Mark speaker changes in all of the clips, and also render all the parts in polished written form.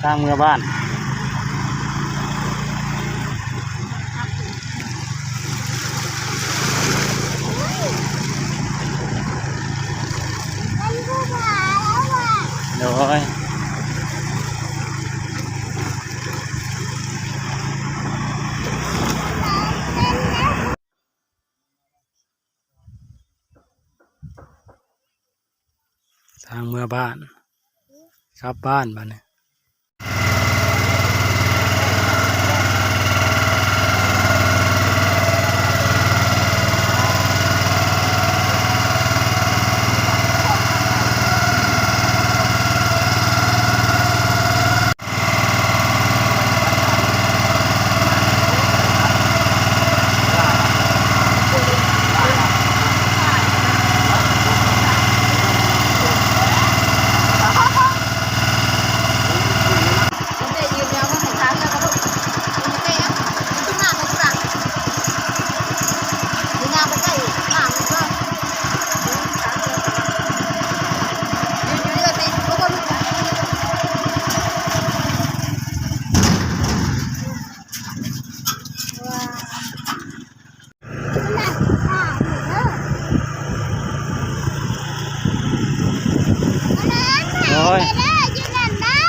Speaker 1: างเมื่อบ้านโดยทางเมื่อบ้านครับบ้านบ้านเนี่ย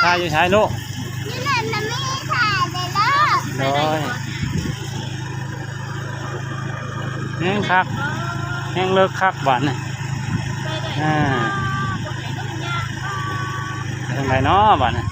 Speaker 1: ถ่ายอยู่ใช้ลูกโดยแห้งคักแห้งเลิกคักบ้านเนี่ยทางไหนเนาะบ้านเนี่ย